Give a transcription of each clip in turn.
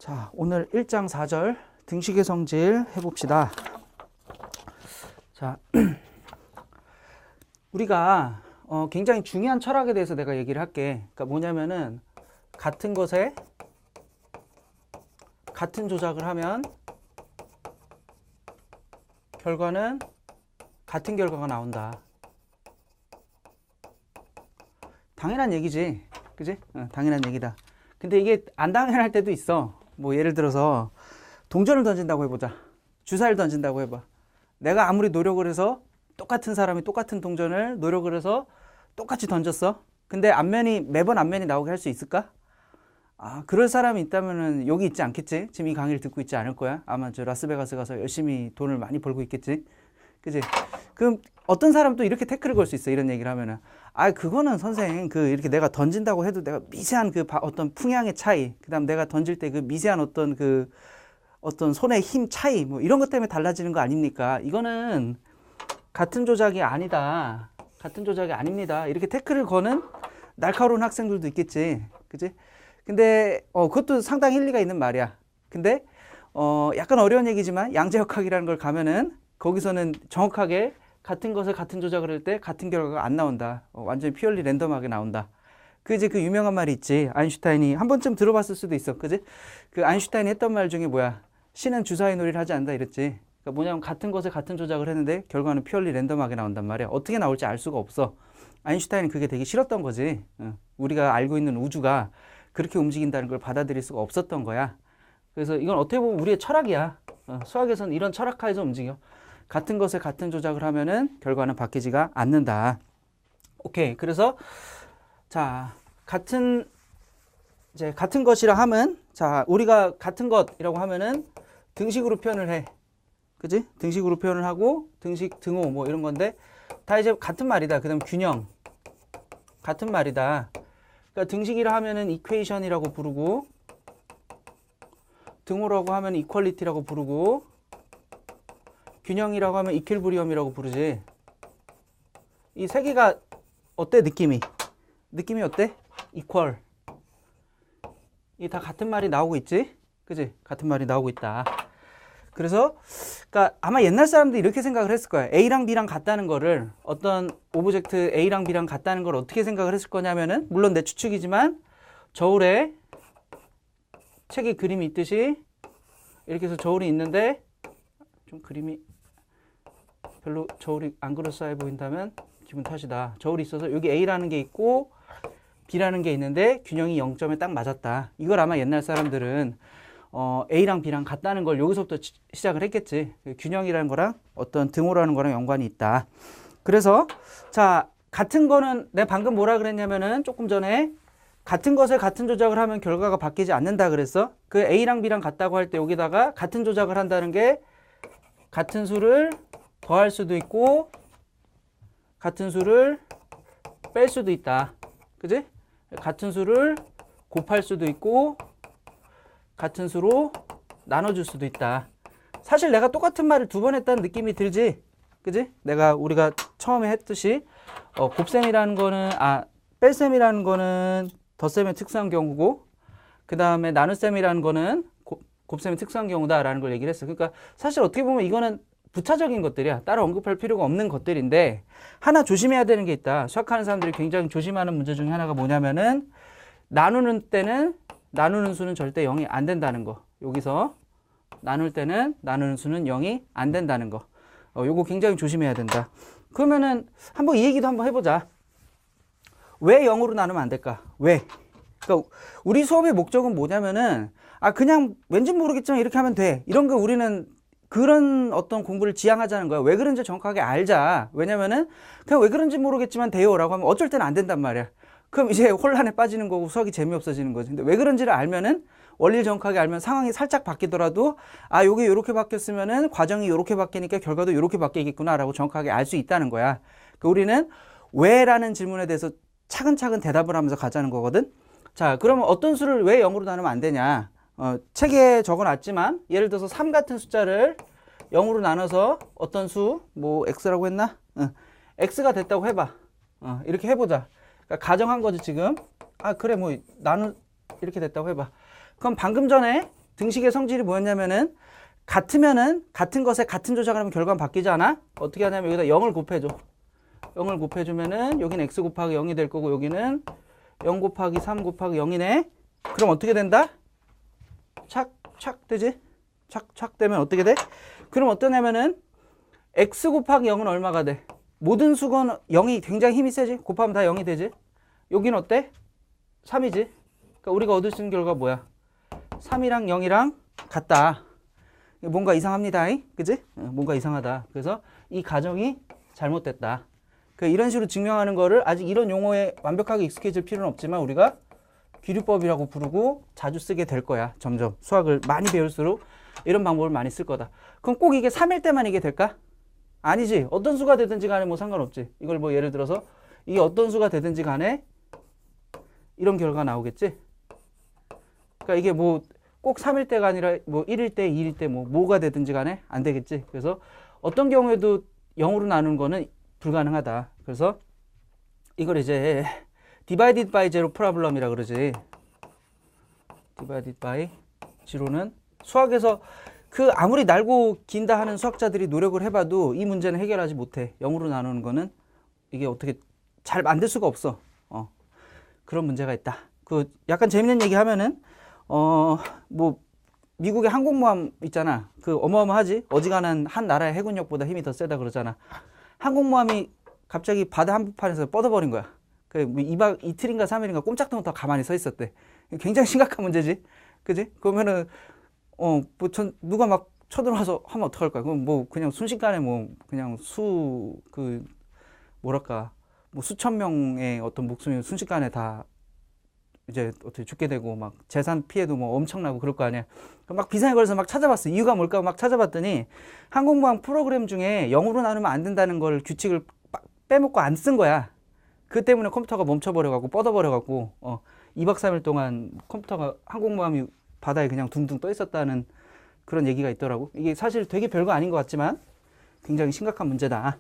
자, 오늘 1장 4절 등식의 성질 해봅시다. 자, 우리가 굉장히 중요한 철학에 대해서 내가 얘기를 할게. 그러니까 뭐냐면은 같은 것에 같은 조작을 하면 결과는 같은 결과가 나온다. 당연한 얘기지. 그지? 당연한 얘기다. 근데 이게 안 당연할 때도 있어. 뭐 예를 들어서 동전을 던진다고 해보자. 주사를 던진다고 해봐. 내가 아무리 노력을 해서 똑같은 사람이 똑같은 동전을 노력을 해서 똑같이 던졌어. 근데 매번 앞면이 나오게 할 수 있을까? 아, 그럴 사람이 있다면은 여기 있지 않겠지? 지금 이 강의를 듣고 있지 않을 거야. 아마 저 라스베가스 가서 열심히 돈을 많이 벌고 있겠지? 그지? 그럼 어떤 사람도 이렇게 태클을 걸 수 있어. 이런 얘기를 하면은. 아, 그거는 선생, 이렇게 내가 던진다고 해도 내가 미세한 어떤 풍향의 차이, 그 다음 내가 던질 때 그 미세한 어떤 손의 힘 차이, 뭐 이런 것 때문에 달라지는 거 아닙니까? 이거는 같은 조작이 아니다. 같은 조작이 아닙니다. 이렇게 태클을 거는 날카로운 학생들도 있겠지. 그지? 근데, 그것도 상당히 일리가 있는 말이야. 근데, 약간 어려운 얘기지만 양자역학이라는 걸 가면은 거기서는 정확하게 같은 것을 같은 조작을 할 때 같은 결과가 안 나온다. 완전히 피얼리 랜덤하게 나온다. 그 유명한 말이 있지. 아인슈타인이 한 번쯤 들어봤을 수도 있어. 그지? 그 아인슈타인이 했던 말 중에 뭐야? 신은 주사위 놀이를 하지 않는다 이랬지. 그러니까 뭐냐면 같은 것을 같은 조작을 했는데 결과는 피얼리 랜덤하게 나온단 말이야. 어떻게 나올지 알 수가 없어. 아인슈타인은 그게 되게 싫었던 거지. 우리가 알고 있는 우주가 그렇게 움직인다는 걸 받아들일 수가 없었던 거야. 그래서 이건 어떻게 보면 우리의 철학이야. 수학에서는 이런 철학하에서 움직여. 같은 것을 같은 조작을 하면은 결과는 바뀌지가 않는다. 오케이. 그래서 자, 같은 것이라 하면, 자, 우리가 같은 것이라고 하면은 등식으로 표현을 해. 그지? 등식으로 표현을 하고 등식, 등호 뭐 이런 건데 다 이제 같은 말이다. 그다음 균형. 같은 말이다. 그러니까 등식이라 하면은 이퀘이션이라고 부르고 등호라고 하면 이퀄리티라고 부르고 균형이라고 하면 이퀄브리엄이라고 부르지. 이 세 개가 어때? 느낌이 어때? 이퀄. 이 다 같은 말이 나오고 있지? 그지? 같은 말이 나오고 있다. 그래서 그러니까 아마 옛날 사람들이 이렇게 생각을 했을 거야. A랑 B랑 같다는 거를 어떤 오브젝트 A랑 B랑 같다는 걸 어떻게 생각을 했을 거냐면은 물론 내 추측이지만 저울에 책에 그림이 있듯이 이렇게 해서 저울이 있는데 좀 그림이 별로 저울이 안 그럴싸해 보인다면 기분 탓이다. 저울이 있어서 여기 A라는 게 있고 B라는 게 있는데 균형이 0점에 딱 맞았다. 이걸 아마 옛날 사람들은 A랑 B랑 같다는 걸 여기서부터 시작을 했겠지. 균형이라는 거랑 어떤 등호라는 거랑 연관이 있다. 그래서 자, 같은 거는 내가 방금 뭐라 그랬냐면은 조금 전에 같은 것을 같은 조작을 하면 결과가 바뀌지 않는다 그랬어. 그 A랑 B랑 같다고 할 때 여기다가 같은 조작을 한다는 게 같은 수를 더할 수도 있고 같은 수를 뺄 수도 있다. 그지? 같은 수를 곱할 수도 있고 같은 수로 나눠줄 수도 있다. 사실 내가 똑같은 말을 두 번 했다는 느낌이 들지? 그지? 우리가 처음에 했듯이 곱셈이라는 거는 뺄셈이라는 거는 덧셈의 특수한 경우고 그 다음에 나눗셈이라는 거는 곱셈의 특수한 경우다라는 걸 얘기를 했어. 그러니까 사실 어떻게 보면 이거는 부차적인 것들이야. 따로 언급할 필요가 없는 것들인데 하나 조심해야 되는 게 있다. 수학하는 사람들이 굉장히 조심하는 문제 중에 하나가 뭐냐면은 나누는 때는 나누는 수는 절대 0이 안 된다는 거. 여기서 나눌 때는 나누는 수는 0이 안 된다는 거. 요거 굉장히 조심해야 된다. 그러면은 한번 이 얘기도 한번 해보자. 왜 0으로 나누면 안 될까? 왜? 그러니까 우리 수업의 목적은 뭐냐면은 그냥 왠지 모르겠지만 이렇게 하면 돼. 이런 거 우리는 그런 어떤 공부를 지향하자는 거야. 왜 그런지 정확하게 알자. 왜냐면은 그냥 왜 그런지 모르겠지만 돼요라고 하면 어쩔 때는 안 된단 말이야. 그럼 이제 혼란에 빠지는 거고 수학이 재미없어지는 거지. 근데 왜 그런지를 알면은 원리를 정확하게 알면 상황이 살짝 바뀌더라도 요게 요렇게 바뀌었으면은 과정이 요렇게 바뀌니까 결과도 요렇게 바뀌겠구나라고 정확하게 알 수 있다는 거야. 우리는 왜라는 질문에 대해서 차근차근 대답을 하면서 가자는 거거든. 자, 그러면 어떤 수를 왜 0으로 나누면 안 되냐? 책에 적어놨지만 예를 들어서 3 같은 숫자를 0으로 나눠서 어떤 수, 뭐 x라고 했나? x가 됐다고 해봐. 이렇게 해보자. 그러니까 가정한 거지 지금. 그래 뭐 이렇게 됐다고 해봐. 그럼 방금 전에 등식의 성질이 뭐였냐면은 같으면은 같은 것에 같은 조작을 하면 결과는 바뀌지 않아? 어떻게 하냐면 여기다 0을 곱해줘. 0을 곱해주면은 여기는 x 곱하기 0이 될 거고 여기는 0 곱하기 3 곱하기 0이네. 그럼 어떻게 된다? 착 되지? 착 되면 어떻게 돼? 그럼 어떠냐면은 x 곱하기 0은 얼마가 돼? 모든 수건 0이 굉장히 힘이 세지? 곱하면 다 0이 되지? 여기는 어때? 3이지? 그러니까 우리가 얻을 수 있는 결과가 뭐야? 3이랑 0이랑 같다. 뭔가 이상합니다. 그지? 뭔가 이상하다. 그래서 이 가정이 잘못됐다. 이런 식으로 증명하는 거를 아직 이런 용어에 완벽하게 익숙해질 필요는 없지만 우리가 귀류법이라고 부르고 자주 쓰게 될 거야. 점점 수학을 많이 배울수록 이런 방법을 많이 쓸 거다. 그럼 꼭 이게 3일 때만 이게 될까? 아니지. 어떤 수가 되든지 간에 뭐 상관없지. 이걸 뭐 예를 들어서 이게 어떤 수가 되든지 간에 이런 결과가 나오겠지. 그러니까 이게 뭐 꼭 3일 때가 아니라 뭐 1일 때, 2일 때 뭐가 되든지 간에 안 되겠지. 그래서 어떤 경우에도 0으로 나누는 거는 불가능하다. 그래서 이걸 이제 divided by zero problem이라 그러지. divided by zero는 수학에서 그 아무리 날고 긴다 하는 수학자들이 노력을 해봐도 이 문제는 해결하지 못해. 0으로 나누는 거는 이게 어떻게 잘 만들 수가 없어. 그런 문제가 있다. 그 약간 재밌는 얘기 하면은 뭐 미국의 항공모함 있잖아. 그 어마어마하지. 어지간한 한 나라의 해군력보다 힘이 더 세다 그러잖아. 항공모함이 갑자기 바다 한복판에서 뻗어버린 거야. 이틀인가 3일인가 꼼짝도 못하고 가만히 서 있었대. 굉장히 심각한 문제지. 그지? 그러면은 누가 막 쳐들어와서 하면 어떡할 거야? 그럼 뭐 그냥 순식간에 뭐 그냥 뭐 수천 명의 어떤 목숨이 순식간에 다 이제 어떻게 죽게 되고 막 재산 피해도 뭐 엄청나고 그럴 거 아니야. 막 비상에 걸려서 막 찾아봤어. 이유가 뭘까 막 찾아봤더니 항공모함 프로그램 중에 0으로 나누면 안 된다는 걸 규칙을 빼먹고 안 쓴 거야. 그 때문에 컴퓨터가 멈춰버려갖고 뻗어버려갖고 2박 3일 동안 컴퓨터가 항공모함이 바다에 그냥 둥둥 떠 있었다는 그런 얘기가 있더라고. 이게 사실 되게 별거 아닌 것 같지만 굉장히 심각한 문제다.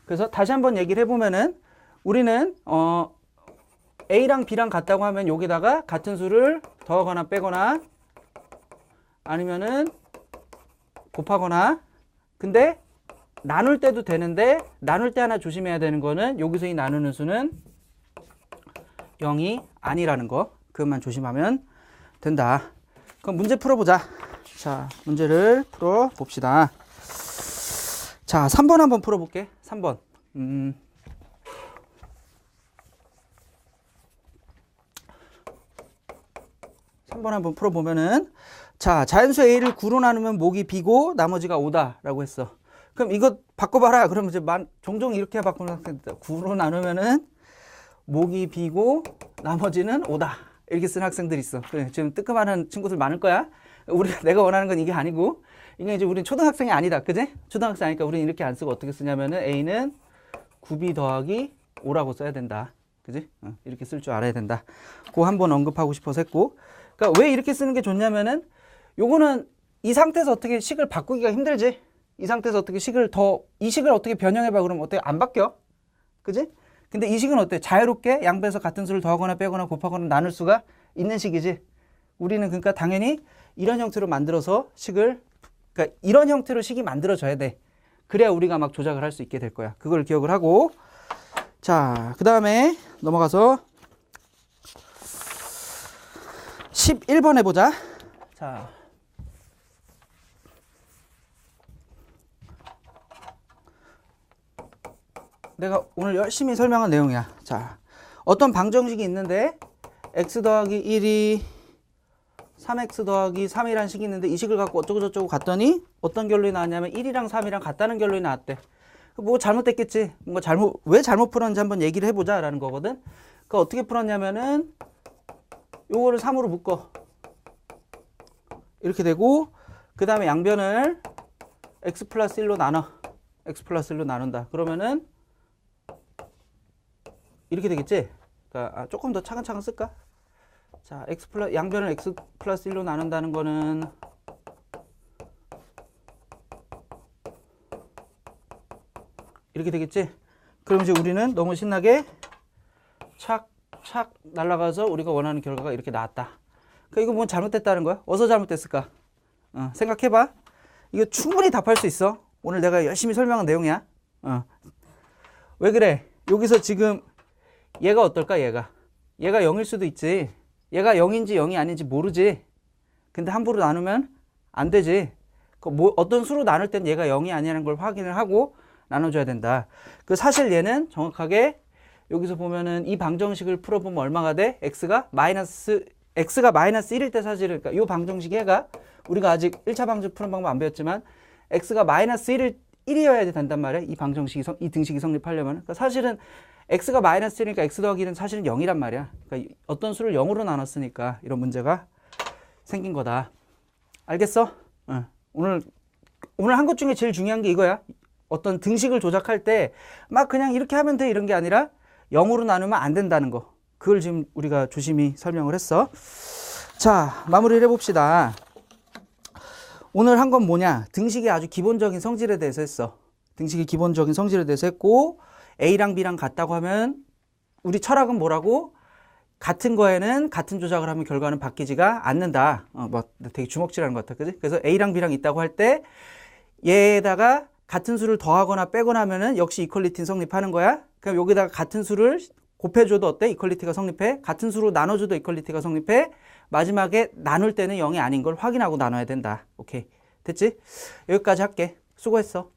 그래서 다시 한번 얘기를 해보면은 우리는 A랑 B랑 같다고 하면 여기다가 같은 수를 더하거나 빼거나 아니면은 곱하거나, 근데 나눌 때도 되는데 나눌 때 하나 조심해야 되는 거는 여기서 이 나누는 수는 0이 아니라는 거, 그것만 조심하면 된다. 그럼 문제 풀어보자. 자, 문제를 풀어봅시다. 자, 3번 한번 풀어볼게. 3번. 3번 한번 풀어보면은, 자, 자연수 A를 9로 나누면 목이 B고 나머지가 5다 라고 했어. 그럼 이거 바꿔봐라. 그러면 이제 종종 이렇게 바꾸는 학생들 9로 나누면은 목이 B고 나머지는 5다 이렇게 쓰는 학생들이 있어. 그래, 지금 뜨끔하는 친구들 많을 거야. 내가 원하는 건 이게 아니고, 이게 이제 우리는 초등학생이 아니다. 그지? 초등학생 아니까 우리는 이렇게 안 쓰고 어떻게 쓰냐면은 A는 9B 더하기 5라고 써야 된다. 그지? 이렇게 쓸 줄 알아야 된다. 그거 한번 언급하고 싶어서 했고. 그러니까 왜 이렇게 쓰는 게 좋냐면은 요거는 이 상태에서 어떻게 식을 바꾸기가 힘들지? 이 상태에서 어떻게 이 식을 어떻게 변형해봐. 그러면 어떻게 안 바뀌어? 그지? 근데 이 식은 어때? 자유롭게 양배에서 같은 수를 더하거나 빼거나 곱하거나 나눌 수가 있는 식이지. 우리는 그러니까 당연히 이런 형태로 만들어서 그러니까 이런 형태로 식이 만들어져야 돼. 그래야 우리가 막 조작을 할 수 있게 될 거야. 그걸 기억을 하고. 자, 그 다음에 넘어가서 11번 해보자. 자, 내가 오늘 열심히 설명한 내용이야. 자, 어떤 방정식이 있는데 x 더하기 1이 3x 더하기 3이라는 식이 있는데 이 식을 갖고 어쩌고저쩌고 갔더니 어떤 결론이 나왔냐면 1이랑 3이랑 같다는 결론이 나왔대. 뭐 잘못됐겠지. 왜 잘못 풀었는지 한번 얘기를 해보자 라는 거거든. 그러니까 어떻게 풀었냐면은 요거를 3으로 묶어. 이렇게 되고, 그 다음에 양변을 x 플러스 1로 나눠. x 플러스 1로 나눈다. 그러면은 이렇게 되겠지? 그러니까 조금 더 차근차근 쓸까? 자, 양변을 x 플러스 1로 나눈다는 거는 이렇게 되겠지? 그럼 이제 우리는 너무 신나게 착착 날아가서 우리가 원하는 결과가 이렇게 나왔다. 그러니까 이거 뭐 잘못됐다는 거야? 어디서 잘못됐을까? 생각해봐. 이거 충분히 답할 수 있어. 오늘 내가 열심히 설명한 내용이야. 왜 그래? 여기서 지금 얘가 어떨까? 얘가 0일 수도 있지. 얘가 0인지 0이 아닌지 모르지. 근데 함부로 나누면 안 되지. 뭐 어떤 수로 나눌 땐 얘가 0이 아니라는 걸 확인을 하고 나눠줘야 된다. 그 사실 얘는 정확하게 여기서 보면은 이 방정식을 풀어보면 얼마가 돼? x가 마이너스 1일 때 사실은, 그러니까 이 방정식 얘가 우리가 아직 1차 방정식 푸는 방법 안 배웠지만 x가 마이너스 1이어야 된단 말이야. 이 방정식이 이 등식이 성립하려면. 그러니까 사실은 x가 마이너스 1이니까 x 더하기 1은 사실은 0이란 말이야. 그러니까 어떤 수를 0으로 나눴으니까 이런 문제가 생긴 거다. 알겠어? 오늘 한 것 중에 제일 중요한 게 이거야. 어떤 등식을 조작할 때 막 그냥 이렇게 하면 돼 이런 게 아니라 0으로 나누면 안 된다는 거. 그걸 지금 우리가 조심히 설명을 했어. 자, 마무리를 해봅시다. 오늘 한 건 뭐냐? 등식의 아주 기본적인 성질에 대해서 했어. 등식의 기본적인 성질에 대해서 했고, A랑 B랑 같다고 하면 우리 철학은 뭐라고? 같은 거에는 같은 조작을 하면 결과는 바뀌지가 않는다. 뭐 되게 주먹질하는 것 같아, 그지? 그래서 A랑 B랑 있다고 할 때 얘에다가 같은 수를 더하거나 빼거나 하면은 역시 이퀄리티는 성립하는 거야. 그럼 여기다가 같은 수를 곱해줘도 어때? 이퀄리티가 성립해. 같은 수로 나눠줘도 이퀄리티가 성립해. 마지막에 나눌 때는 0이 아닌 걸 확인하고 나눠야 된다. 오케이. 됐지? 여기까지 할게. 수고했어.